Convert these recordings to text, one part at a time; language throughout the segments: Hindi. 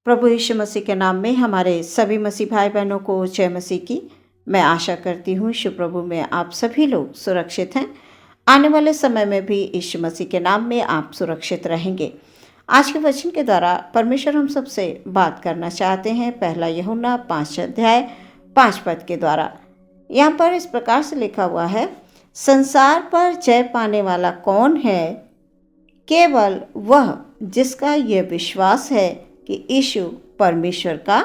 प्रभु यीशु मसीह के नाम में हमारे सभी मसीह भाई बहनों को जय मसीह की। मैं आशा करती हूँ यीशु प्रभु में आप सभी लोग सुरक्षित हैं। आने वाले समय में भी यीशु मसीह के नाम में आप सुरक्षित रहेंगे। आज के वचन के द्वारा परमेश्वर हम सबसे बात करना चाहते हैं। पहला यूहन्ना 5 अध्याय 5 पद के द्वारा यहाँ पर इस प्रकार से लिखा हुआ है, संसार पर जय पाने वाला कौन है? केवल वह जिसका यह विश्वास है कि यीशु परमेश्वर का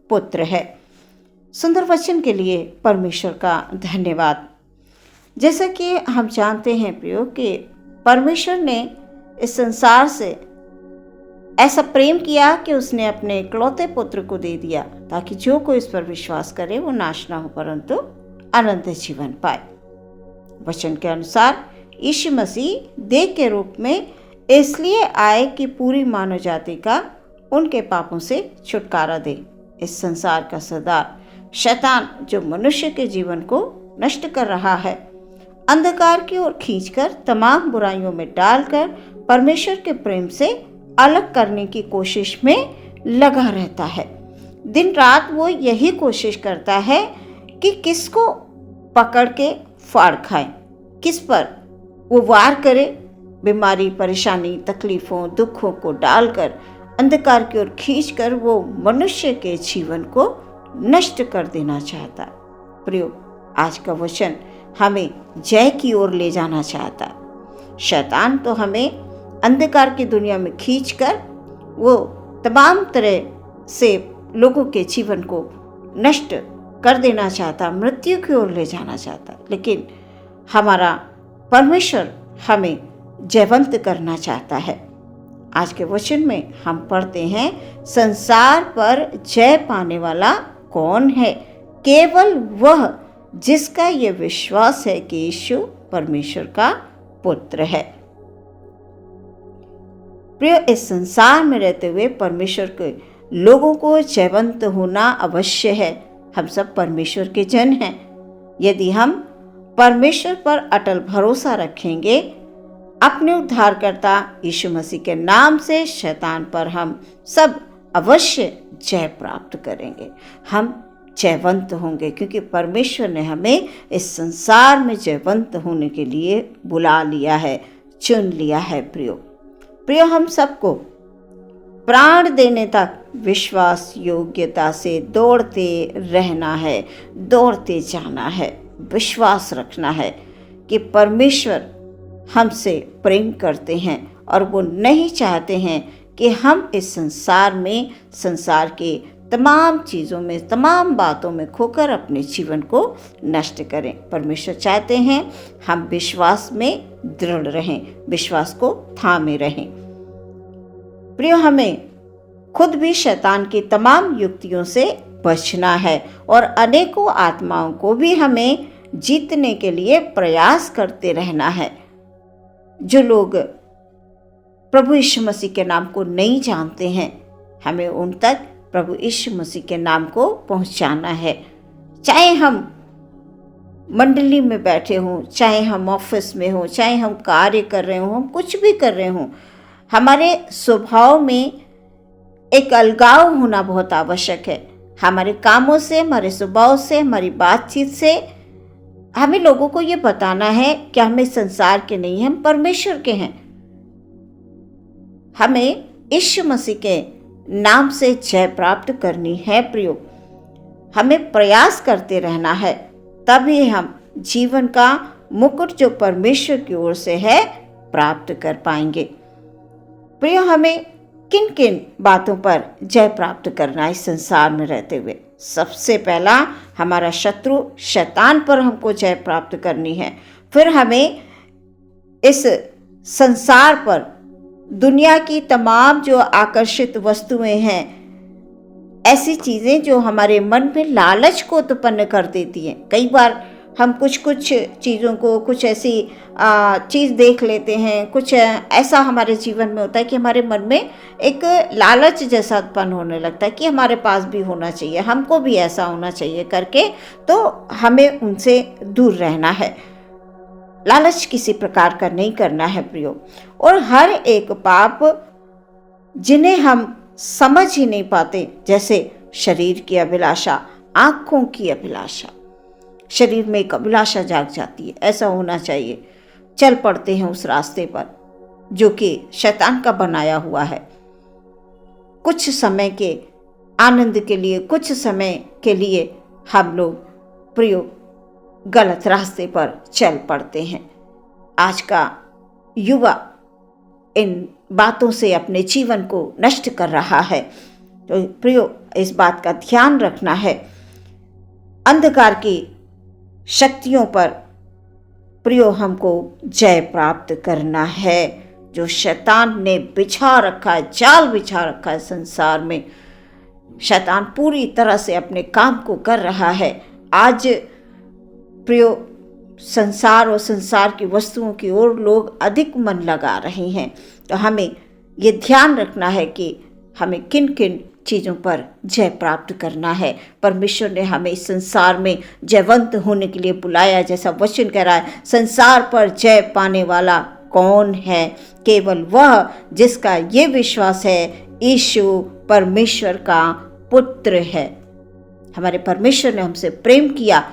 पुत्र है। सुंदर वचन के लिए परमेश्वर का धन्यवाद। जैसा कि हम जानते हैं प्रियो कि परमेश्वर ने इस संसार से ऐसा प्रेम किया कि उसने अपने इकलौते पुत्र को दे दिया ताकि जो कोई इस पर विश्वास करे वो नाश ना हो परंतु अनंत जीवन पाए। वचन के अनुसार यीशु मसीह देह के रूप में इसलिए आए कि पूरी मानव जाति का उनके पापों से छुटकारा दे। इस संसार का सरदार शैतान जो मनुष्य के जीवन को नष्ट कर रहा है, अंधकार की ओर खींचकर तमाम बुराइयों में डालकर परमेश्वर के प्रेम से अलग करने की कोशिश में लगा रहता है। दिन रात वो यही कोशिश करता है कि किसको पकड़ के फाड़ खाए, किस पर वो वार करे। बीमारी, परेशानी, तकलीफों, दुखों को डालकर अंधकार की ओर खींचकर वो मनुष्य के जीवन को नष्ट कर देना चाहता। प्रियो, आज का वचन हमें जय की ओर ले जाना चाहता। शैतान तो हमें अंधकार की दुनिया में खींचकर वो तमाम तरह से लोगों के जीवन को नष्ट कर देना चाहता, मृत्यु की ओर ले जाना चाहता। लेकिन हमारा परमेश्वर हमें जयवंत करना चाहता है। आज के वचन में हम पढ़ते हैं, संसार पर जय पाने वाला कौन है? केवल वह जिसका ये विश्वास है कि यीशु परमेश्वर का पुत्र है। प्रिय, इस संसार में रहते हुए परमेश्वर के लोगों को जयवंत होना अवश्य है। हम सब परमेश्वर के जन हैं। यदि हम परमेश्वर पर अटल भरोसा रखेंगे, अपने उद्धारकर्ता यीशु मसीह के नाम से शैतान पर हम सब अवश्य जय प्राप्त करेंगे। हम जयवंत होंगे क्योंकि परमेश्वर ने हमें इस संसार में जयवंत होने के लिए बुला लिया है, चुन लिया है। प्रियो, हम सबको प्राण देने तक विश्वास योग्यता से दौड़ते रहना है, दौड़ते जाना है, विश्वास रखना है कि परमेश्वर हमसे प्रेम करते हैं और वो नहीं चाहते हैं कि हम इस संसार में, संसार के तमाम चीज़ों में, तमाम बातों में खोकर अपने जीवन को नष्ट करें। परमेश्वर चाहते हैं हम विश्वास में दृढ़ रहें, विश्वास को थामे रहें। प्रियो, हमें खुद भी शैतान की तमाम युक्तियों से बचना है और अनेकों आत्माओं को भी हमें जीतने के लिए प्रयास करते रहना है। जो लोग प्रभु यीशु मसीह के नाम को नहीं जानते हैं, हमें उन तक प्रभु यीशु मसीह के नाम को पहुंचाना है। चाहे हम मंडली में बैठे हों, चाहे हम ऑफिस में हों, चाहे हम कार्य कर रहे हों, हम कुछ भी कर रहे हों, हमारे स्वभाव में एक अलगाव होना बहुत आवश्यक है। हमारे कामों से, हमारे स्वभाव से, हमारी बातचीत से हमें लोगों को ये बताना है कि हम इस संसार के नहीं हैं, हम परमेश्वर के हैं। हमें यीशु मसीह के नाम से जय प्राप्त करनी है। प्रियो, हमें प्रयास करते रहना है, तभी हम जीवन का मुकुट जो परमेश्वर की ओर से है प्राप्त कर पाएंगे। प्रियो, हमें किन किन बातों पर जय प्राप्त करना है इस संसार में रहते हुए? सबसे पहला, हमारा शत्रु शैतान पर हमको जय प्राप्त करनी है। फिर हमें इस संसार पर दुनिया की तमाम जो आकर्षित वस्तुएं हैं, ऐसी चीज़ें जो हमारे मन में लालच को उत्पन्न कर देती हैं। कई बार हम कुछ चीज़ों को, कुछ ऐसी चीज़ देख लेते हैं, कुछ ऐसा हमारे जीवन में होता है कि हमारे मन में एक लालच जैसा उत्पन्न होने लगता है कि हमारे पास भी होना चाहिए, हमको भी ऐसा होना चाहिए करके, तो हमें उनसे दूर रहना है। लालच किसी प्रकार का नहीं करना है प्रियो। और हर एक पाप जिन्हें हम समझ ही नहीं पाते। जैसे शरीर की अभिलाषा, आंखों की अभिलाषा, शरीर में एक अभिलाषा जाग जाती है, ऐसा होना चाहिए। चल पड़ते हैं उस रास्ते पर जो कि शैतान का बनाया हुआ है। कुछ समय के आनंद के लिए, कुछ समय के लिए हम लोग प्रियो गलत रास्ते पर चल पड़ते हैं। आज का युवा इन बातों से अपने जीवन को नष्ट कर रहा है। तो प्रियो, इस बात का ध्यान रखना है। अंधकार की शक्तियों पर प्रियो हमको जय प्राप्त करना है। जो शैतान ने बिछा रखा है, जाल बिछा रखा है संसार में, शैतान पूरी तरह से अपने काम को कर रहा है। आज प्रियो संसार और संसार की वस्तुओं की ओर लोग अधिक मन लगा रहे हैं। तो हमें ये ध्यान रखना है कि हमें किन किन चीज़ों पर जय प्राप्त करना है। परमेश्वर ने हमें इस संसार में जयवंत होने के लिए बुलाया। जैसा वचन कह रहा है, संसार पर जय पाने वाला कौन है? केवल वह जिसका ये विश्वास है यीशु परमेश्वर का पुत्र है। हमारे परमेश्वर ने हमसे प्रेम किया,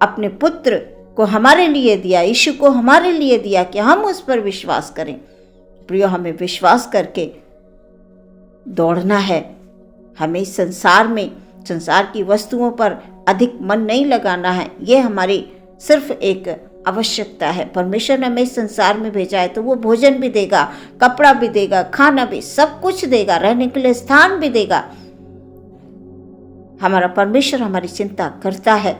अपने पुत्र को हमारे लिए दिया, यीशु को हमारे लिए दिया कि हम उस पर विश्वास करें। प्रियो, हमें विश्वास करके दौड़ना है। हमें इस संसार में, संसार की वस्तुओं पर अधिक मन नहीं लगाना है। ये हमारी सिर्फ एक आवश्यकता है। परमेश्वर ने हमें इस संसार में भेजा है तो वो भोजन भी देगा, कपड़ा भी देगा, खाना भी, सब कुछ देगा, रहने के लिए स्थान भी देगा। हमारा परमेश्वर हमारी चिंता करता है।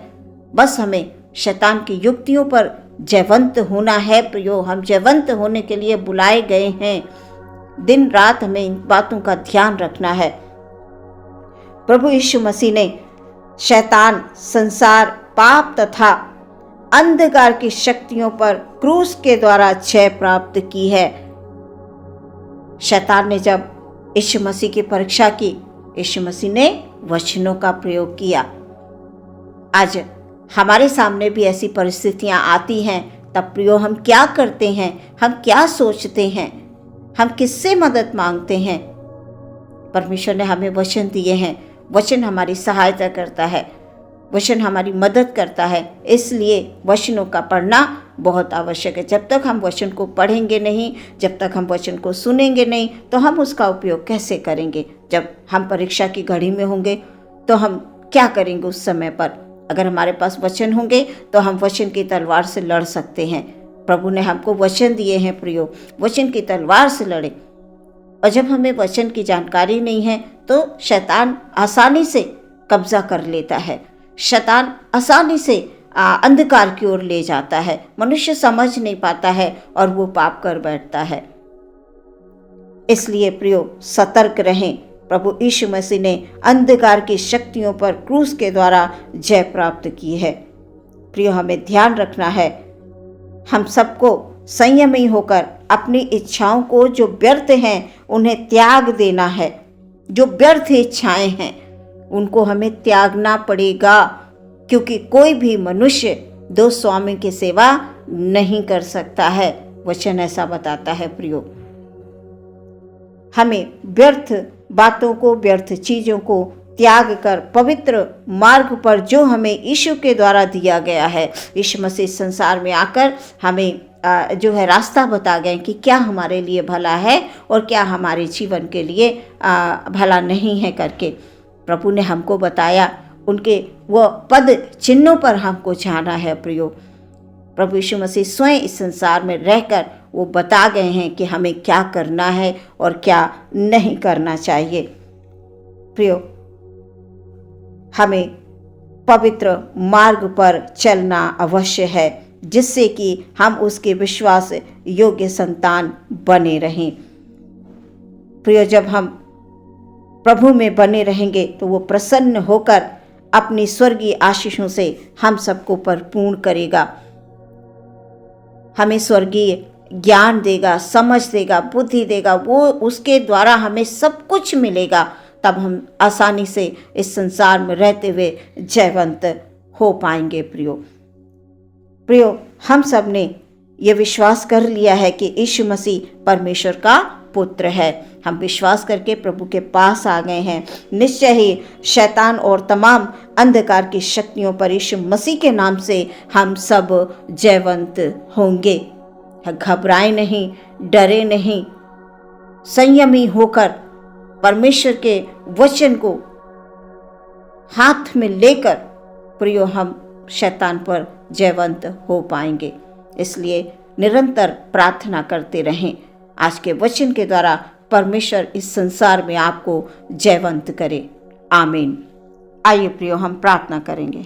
बस हमें शैतान की युक्तियों पर जयवंत होना है। प्रियो, हम जयवंत होने के लिए बुलाए गए हैं। दिन रात हमें इन बातों का ध्यान रखना है। प्रभु यीशु मसीह ने शैतान, संसार, पाप तथा अंधकार की शक्तियों पर क्रूस के द्वारा जय प्राप्त की है। शैतान ने जब यीशु मसीह की परीक्षा की, यीशु मसीह ने वचनों का प्रयोग किया। आज हमारे सामने भी ऐसी परिस्थितियां आती हैं, तब प्रियो हम क्या करते हैं? हम क्या सोचते हैं? हम किससे मदद मांगते हैं? परमेश्वर ने हमें वचन दिए हैं। वचन हमारी सहायता करता है, वचन हमारी मदद करता है। इसलिए वचनों का पढ़ना बहुत आवश्यक है। जब तक हम वचन को पढ़ेंगे नहीं, जब तक हम वचन को सुनेंगे नहीं, तो हम उसका उपयोग कैसे करेंगे? जब हम परीक्षा की घड़ी में होंगे तो हम क्या करेंगे उस समय पर? अगर हमारे पास वचन होंगे तो हम वचन की तलवार से लड़ सकते हैं। प्रभु ने हमको वचन दिए हैं प्रियो, वचन की तलवार से लड़े। और जब हमें वचन की जानकारी नहीं है तो शैतान आसानी से कब्जा कर लेता है। शैतान आसानी से अंधकार की ओर ले जाता है। मनुष्य समझ नहीं पाता है और वो पाप कर बैठता है। इसलिए प्रियो, सतर्क रहें। प्रभु यीशु मसीह ने अंधकार की शक्तियों पर क्रूस के द्वारा जय प्राप्त की है। प्रियो, हमें ध्यान रखना है। हम सबको संयमी होकर अपनी इच्छाओं को जो व्यर्थ हैं उन्हें त्याग देना है। जो व्यर्थ इच्छाएं हैं उनको हमें त्यागना पड़ेगा, क्योंकि कोई भी मनुष्य दो स्वामी की सेवा नहीं कर सकता है। वचन ऐसा बताता है। प्रियो, हमें व्यर्थ बातों को, व्यर्थ चीज़ों को त्याग कर पवित्र मार्ग पर जो हमें यीशु के द्वारा दिया गया है, यीशु मसीह संसार में आकर हमें जो है रास्ता बता गए कि क्या हमारे लिए भला है और क्या हमारे जीवन के लिए भला नहीं है करके प्रभु ने हमको बताया। उनके वो पद चिन्हों पर हमको जाना है। प्रियो, प्रभु यीशु मसीह स्वयं इस संसार में रहकर वो बता गए हैं कि हमें क्या करना है और क्या नहीं करना चाहिए। प्रियो, हमें पवित्र मार्ग पर चलना अवश्य है, जिससे कि हम उसके विश्वास योग्य संतान बने रहें। प्रियो, जब हम प्रभु में बने रहेंगे तो वो प्रसन्न होकर अपनी स्वर्गीय आशीषों से हम सबको परिपूर्ण करेगा। हमें स्वर्गीय ज्ञान देगा, समझ देगा, बुद्धि देगा। वो उसके द्वारा हमें सब कुछ मिलेगा। तब हम आसानी से इस संसार में रहते हुए जयवंत हो पाएंगे। प्रियो, हम सब ने ये विश्वास कर लिया है कि यीशु मसीह परमेश्वर का पुत्र है। हम विश्वास करके प्रभु के पास आ गए हैं। निश्चय ही शैतान और तमाम अंधकार की शक्तियों पर यीशु मसीह के नाम से हम सब जयवंत होंगे। घबराए नहीं, डरे नहीं, संयमी होकर परमेश्वर के वचन को हाथ में लेकर प्रियो हम शैतान पर जयवंत हो पाएंगे। इसलिए निरंतर प्रार्थना करते रहें। आज के वचन के द्वारा परमेश्वर इस संसार में आपको जयवंत करे। आमीन। आइए प्रियो हम प्रार्थना करेंगे।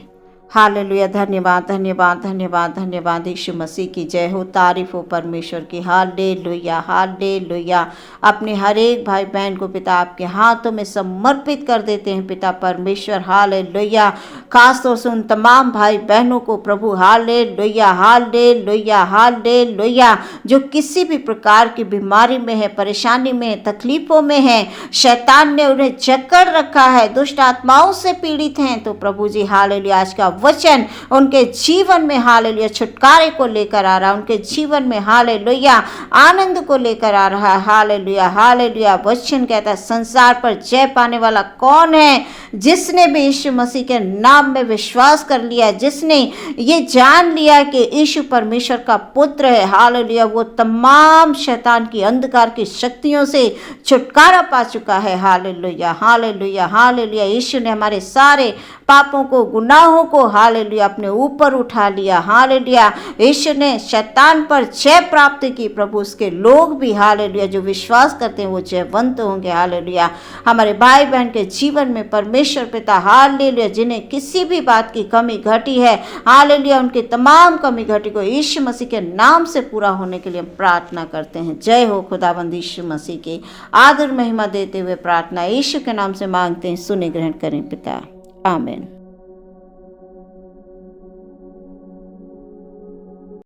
हालेलुया। धन्यवाद धन्यवाद धन्यवाद धन्यवाद। यीशु मसीह की जय हो, तारीफ हो परमेश्वर की। Hallelujah hallelujah. अपने हर एक भाई बहन को पिता आपके हाथों में समर्पित कर देते हैं पिता परमेश्वर। हालेलुया। खास तौर से उन तमाम भाई बहनों को प्रभु हालेलुया हालेलुया हालेलुया जो किसी भी प्रकार की बीमारी में है, परेशानी में है, तकलीफों में है, शैतान ने उन्हें जकड़ रखा है, दुष्ट आत्माओं से पीड़ित हैं, तो प्रभु जी हालेलुया आज का वचन उनके जीवन में हालेलुया छुटकारे को लेकर आ रहा है, उनके जीवन में हालेलुया आनंद को लेकर आ रहा है। Hallelujah hallelujah. वचन कहता है संसार पर जय पाने वाला कौन है? जिसने भी यीशु मसीह के नाम में विश्वास कर लिया, जिसने ये जान लिया कि यीशु परमेश्वर का पुत्र है। हालेलुया। वो तमाम शैतान की अंधकार की शक्तियों से छुटकारा पा चुका है। Hallelujah hallelujah hallelujah. यीशु ने हमारे सारे पापों को, गुनाहों को हालेलुया अपने ऊपर उठा लिया। हालेलुया। यीशु ने शैतान पर जय प्राप्त की। प्रभु उसके लोग भी हालेलुया जो विश्वास करते हैं वो जयवंत होंगे। हालेलुया। हमारे भाई बहन के जीवन में परमेश्वर पिता हालेलुया जिन्हें किसी भी बात की कमी घटी है, हालेलुया उनकी तमाम कमी घटी को यीशु मसीह के नाम से पूरा होने के लिए प्रार्थना करते हैं। जय हो खुदावंद यीशु मसीह की। आदर महिमा देते हुए प्रार्थना यीशु के नाम से मांगते हैं, सुने ग्रहण करें पिता। आमीन।